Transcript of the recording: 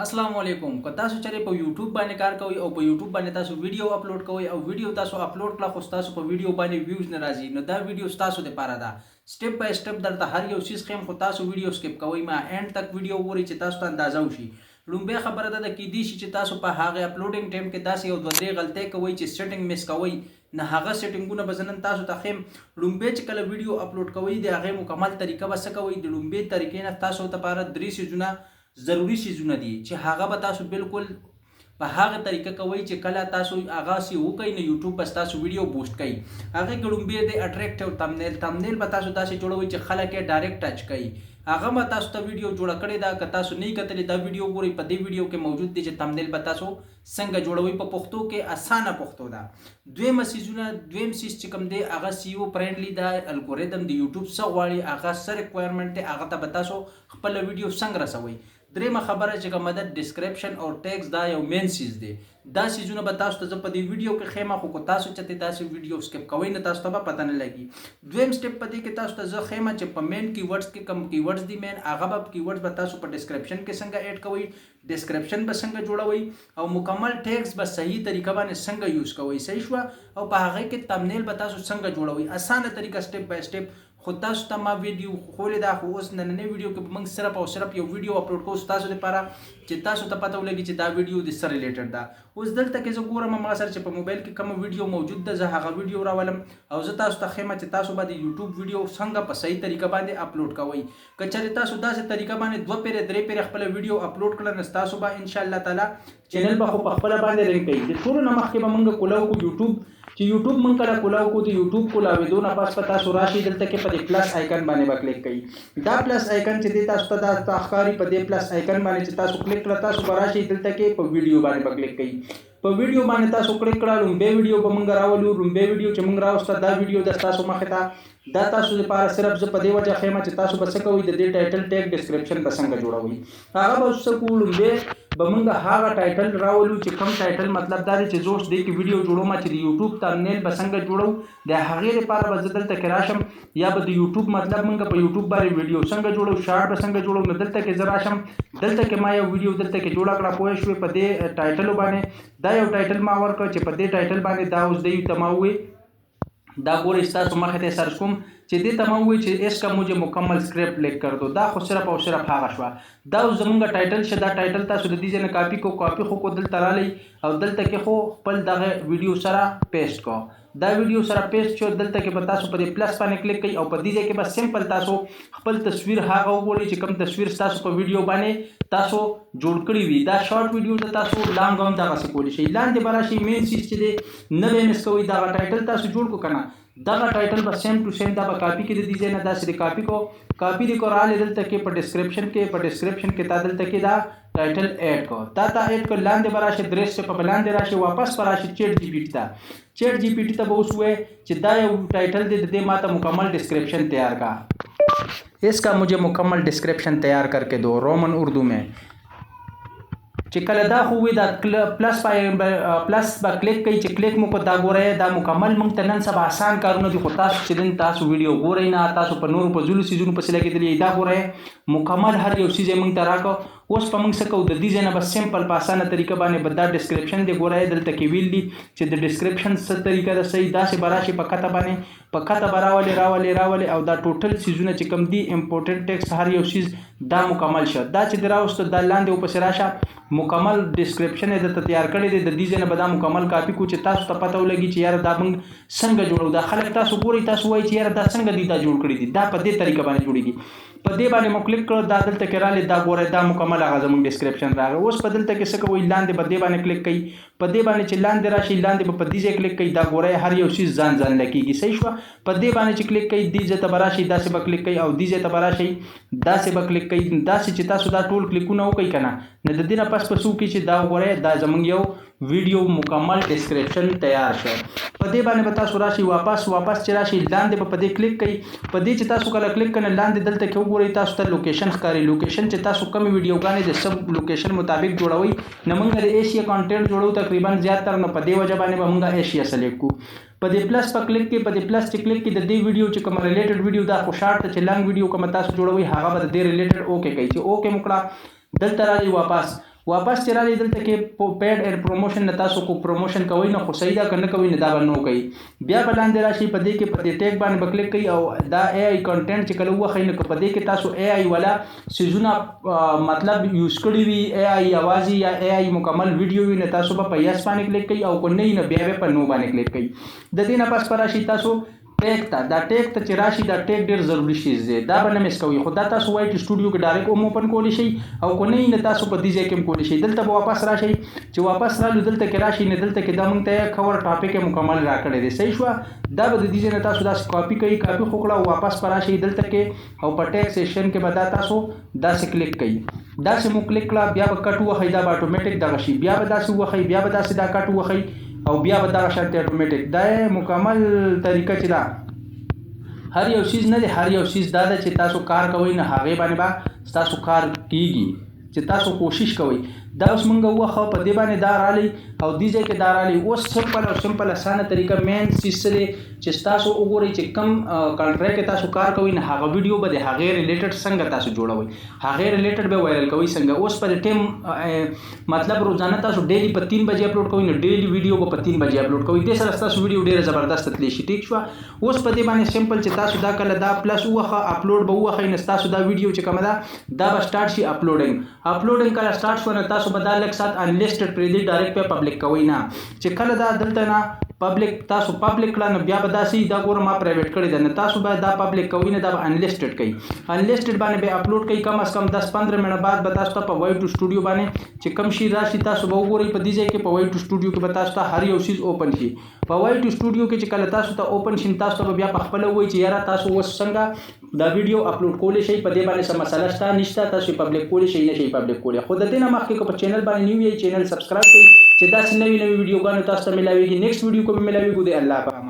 अस्सलाम वालेकुम को तासु चरे पे यूट्यूब बाने कार कोई और पे यूट्यूब बाने तासु वीडियो अपलोड कोई और वीडियो तासु अपलोड कला खो तासु पे वीडियो बाने व्यूज नाराजी न दा वीडियो तासु दे पारा दा स्टेप बाय स्टेप दरता हर यो चीज खेम खो तासु वीडियो स्किप कोई मा एंड तक वीडियो वरी च तासु अंदाजा उशी लुम्बे खबर दा की दी च तासु पे हागे अपलोडिंग टाइम के दास यो दरे गलते कोई च सेटिंग मिस कोई न हागा सेटिंगुना बजनन तासु तखेम लुम्बे च कल वीडियो अपलोड कोई दे आगे मुकम्मल तरीका बस कोई दे लुम्बे तरीके न तासु त पारा दृश्य जुना ضروري سيزونه دي چې هغه به تاسو بالکل په هغه طریقه کوي چې کله تاسو هغه سی وکړئ نو یوټیوب بس تاسو ویډیو بوسټ کوي هغه ګړومبه د اټریکټیو تمنیل به تاسو داسې جوړوي چې خلک یې ډایرکټ ټچ کوي هغه به تاسو ته ویډیو جوړ کړی دا که تاسو نه کتلې دا ویډیو ګورئ په دې ویډیو کې موجود دي چې تمنیل به تاسو څنګه جوړوي په پښتو کې اسانه پښتو ده دویم سیز چې کوم دی هغه سیو فرندلی دا الګوریدم د یوټیوب څخه غواړي هغه سره ریکوایرمنټ هغه ته به تاسو خپل ویډیو څنګه رسوي درېمه خبره چې کومه ده ډسکرپشن او ټیکس دا یو مین سیز دی دا سیزونه به تاسو ته په دې ویډیو کې خیمه خو کو تاسو چته تاسو ویډیو سکپ کوئ نه تاسو ته پته نه لګي دویم سټپ پدې کې تاسو ته زه خیمه چې په مین کیورډز کې کم کیورډز دي مین هغه به کیورډز به تاسو په ډسکرپشن کې څنګه اډ کوئ ډسکرپشن به څنګه جوړوي او مکمل ټیکس به صحیح طریقه باندې څنګه یوز کوئ صحیح شو او په هغه کې تمنیل به تاسو څنګه جوړوي اسانه طریقه سټپ بای سټپ خو تاسو ته ما ویډیو خولې دا خو اوس نننې ویډیو کې موږ صرف او صرف یو ویډیو اپلوډ کوو تاسو لپاره چې تاسو ته پته ولګي چې دا ویډیو د سره ریلیټډ ده اوس دلته کې زه ګورم ما سره چې په موبایل کې کوم ویډیو موجود ده زه هغه ویډیو راولم او زه تاسو ته خیمه چې تاسو باندې یوټیوب ویډیو څنګه په صحیح طریقه باندې اپلوډ کوئ که چېرې تاسو داسې طریقه باندې 2 پیره 3 پیره خپل ویډیو اپلوډ کړل نو تاسو به ان شاء الله تعالی چینل به خو خپل باندې رینک کوي د ټول نه مخکې به موږ کولاو کو یوټیوب چې یوټیوب مونږ کله کولاو کو ته یوټیوب کولاوې نه پاس پتا سو راشي دلته کې په پلس آیکن باندې کلیک کړئ دا پلس آیکن چې تاسو ته د تاخکاری په دې پلس آیکن باندې چې تاسو کلیک کړئ تاسو راشي دلته کې په ویډیو باندې کلیک کړئ په ویډیو باندې تاسو کلیک کړئ لومبه ویډیو به مونږ راولو لومبه ویډیو چې مونږ راوسته دا ویډیو د تاسو مخه ته دا تاسو لپاره صرف زه په دې وجه خیمه چې تاسو بس کوئ د دې ټایټل ټیګ ډسکرپشن به څنګه جوړوي هغه به څه کوو لومبه به مونږ هغه ټایټل راولو چې کوم ټایټل مطلب دا دی چې زه اوس دې کې ویډیو جوړوم چې د یوټیوب تمنیل به څنګه جوړو د هغې لپاره به زه دلته کې راشم یا به د یوټیوب مطلب مونږ په یوټیوب باندې ویډیو څنګه جوړو شارټ به څنګه جوړو نو دلته کې زه راشم دلته کې ما یو ویډیو دلته کې جوړه کړه پوه شوې په دې ټایټل باندې دا یو ټایټل ما ورکړ چې په دې ټایټل باندې دا اوس دی ته ما ووی دا ګورئ ستاسو مخې ته سرچ کوم چې دې ته ما ووایي چې اس کا مجھے مکمل اسکرپٹ لیک کر دو دا خو صرف او صرف هغه شوه دا اوس زمونږ ټایټل شه دا ټایټل تاسو د دې ځای نه کاپي خو دلته رالی او دلته کې خو خپل دغه ویډیو سره پیسټ کو دا ویډیو سره پیسټ شو دلته کې به تاسو په دې پلس باندې کلیک کړئ او په دې ځای کې به سمپل تاسو خپل تصویر هغه وګورئ چې کوم تصویر تاسو په ویډیو باندې تاسو جوړ کړی وي دا شارټ ویډیو د تاسو لانګ هم دغسې کولی شئ لاندې به راشئ مین سیز چې دی نه به مس کوئ دغه ټایټل تاسو جوړ کو که نه دغه ټایټل به سیم ټو سیم دا به کاپي کې د دې ځای نه داسې د کاپي دی کو رالی دلته کې په ډسکرپشن کې تا دلته کې دا ټایټل اډ کو تا اډ کو لاندې به راشي درې سټپ په لاندې راشي واپس به راشي چیټ جی پی ټي ته به اوس وایي چې دا یو ټایټل دی د دې ماته مکمل ډسکرپشن تیار کا اس کا مجھے مکمل ڈسکرپشن تیار کر کے دو رومن اردو میں چې کله دا خو وي دا پلس به کلیک کوي چې کلیک مو کو دا ګورئ دا مکمل موږ ته نن سبا آسان کارونه دي خو تاسو چې دن تاسو ویډیو ګورئ نه تاسو په نورو په ځلو سیزونو پسې لګېدلي دا ګورئ مکمل هر یو سیز یې موږ ته راکړو اوس په موږ څه کوو د دې ځای نه به سمپل په اسانه طریقه باندې به دا ډسکرپشن دی ګورئ دلته کې ویل دي چې د ډسکرپشن څه طریقه ده صحیح داسې به راشي په کته به راولي او دا ټوټل سیزونه چې کوم دي امپورټنټ ټیکس هر یو سیز دا مکمل شه دا چې د راوستو دا لاندې ورپسې راشه مکمل ډسکرپشن یې درته تیار کړی دی د دې ځای نه به دا مکمل کاپي کو چې تاسو ته پته ولګي چې یاره دا موږ څنګه جوړو دا خلک تاسو ګورئ تاسو وایي چې یاره دا څنګه دي دا جوړ کړي دي دا په دې طریقه باندې جوړېږي په دې باندې مو کلیک کړو دا دلته کې رالی دا ګورئ دا مکمل هغه زموږ ډسکرپشن راغی اوس په دلته کې څه کوئ لاندې به دې باندې کلیک کوئ په دې باندې چې لاندې راشي لاندې به په دې ځای کلیک کوئ دا ګورئ هر یو څیز ځان لکېږي صحیح شوه په دې باندې چې کلیک کوئ دې ځای ته به راشئ داسې به کلیک کوئ او دې ځای ته به راشئ داسې به کلیک کوئ داسې چې تاسو دا ټول کلیکونه وکړئ که نه نو د دې نه پس په څه وکړئ چې دا وګورئ دا زموږ یو ویډیو مکمل ډسکرپشن تیار شو په دې باندې به تاسو راشئ واپس چې راشئ لاندې به په دې کلیک کوئ په دې چې تاسو کله کلیک کړئ لاندې دلته کې وګورئ تاسو ته لوکیشن ښکاري لوکیشن چې تاسو کومې ویډیوګانې د سب لوکیشن مطابق جوړوئ نو موږ د ایشیا کانټینټ جوړو تقریبا زیاتره نو په دې وجه باندې به موږ ایشیا سلیکټ کړو په دې پلس په کلیک کې په دې پلس چې کلیک کې د دې ویډیو چې کوم ریلیټډ ویډیو دا خو شارټ ته چې لانګ ویډیو کوم تاسو جوړوئ هغه به د دې ریلیټډ اوکې کوي چې اوکې مو کړه دلته راځئ واپس چې رالی دلته کې پیډ ایر پروموشن نه تاسو کو پروموشن کوئ نه خو صحیح ده که نه کوئ نه دا به نو کوي. بیا به لاندې راشي په دې کې په دې ټیګ باندې به کلیک کوئ او دا اے آی کنټینټ چې کله وښیي نو په دې کې تاسو اے آی والا سیزونه مطلب یوز کړي وي اے آی اوازي یا اے آی مکمل ویډیو وي نه تاسو به په یس باندې کلیک کوئ او که نه نه بیا به په نو باندې کلیک کوئ. د دې نه پس به راشي تاسو ټیګ ته. دا ټیګ ته چې راشي دا ټیګ ډېر ضروري شیز دی دا به نه مس کوئ خو دا تاسو وایټ سټوډیو کې ډایرکټ هم اوپن کولی شئ او که نه تاسو په دې ځای کې هم کولی شئ. دلته به واپس راشئ چې واپس رالو دلته کې راشي نه دلته کې دا موږ ته کور ټاپک مکمل راکړی دی صحیح شوه. دا به د دې ځای نه تاسو داسې کاپي کوئ کاپي خو کړه او واپس به راشئ دلته کې او په ټیګ سیشن کې به دا تاسو داسې کلیک کوئ. داسې مو کلیک کړه بیا به کټ ووهئ دا به اټومیټیک دغه شي بیا به داسې ووهئ بیا به داسې دا کټ ووهئ او بیا به دغه شانتې اټومیټیک دا مکمل طریقه چې دا هر یو چیز نه دی هر یو چیز دا ده چې تاسو کار کوئ نه هغې باندې به ستاسو کار کیږي چې تاسو کوشش کوئ. دا اوس موږ وخه په دې باندې دا رالی او دې ځای کې دا رالی اوس سمپل او سمپل اسانه طریقه مین چیز دی چې تاسو وګورئ چې کم کنټری کې تاسو کار کوئ نه هغه ویډیو به د هغې ریلیټډ څنګه تاسو جوړوئ هغې ریلیټډ به وایرل کوئ څنګه. اوس په ټیم مطلب روزانه تاسو ډیلی په 3 بجې اپلوډ کوئ نو ډیلی ویډیو به په 3 بجې اپلوډ کوئ دې سره ستاسو ویډیو ډېره زبردست تللی شي ټیک شوه. اوس په دې باندې سمپل چې تاسو دا کله دا پلس ووهه اپلوډ به ووهئ نو ستاسو دا ویډیو چې کومه ده دا به سټارټ شي اپلوډینګ کله سټارټ شو نو تاسو به دا لږ ساعت انلیسټډ پرېږدئ ډایرکټ په پبلیک کوئ نه چې کله دا دلته نه پبلیک تاسو پبلیک کړه نو بیا به داسې دا ګوره ما پرایویټ کړی ده نو تاسو باید دا پبلیک کوئ نه دا به انلیسټډ کوئ انلیسټډ باندې به اپلوډ کوئ کم از کم 10-15 منټه بعد به تاسو ته په وایټو سټوډیو باندې چې کم شي راشي تاسو به وګورئ په دې ځای کې په وایټو سټوډیو کې به تاسو ته هر یو چیز اوپن شي. په وایټو سټوډیو کې چې کله تاسو ته اوپن شي تاسو ته بیا په خپله ووایي چې یاره تاسو اوس څنګه دا ویډیو اپلوډ کولی شئ په دې باندې څه مسله شته نشته تاسو پبلیک کولی شئ نه شئ پبلیک کولی. خو د دې نه مخکې که په چینل باندې نیو یې چینل سبسکرایب کړئ چې داسې نوې ویډیوګانې تاسو ته ملاویږي. نیکسټ ویډیو کو به ملاویږو د الله په امان.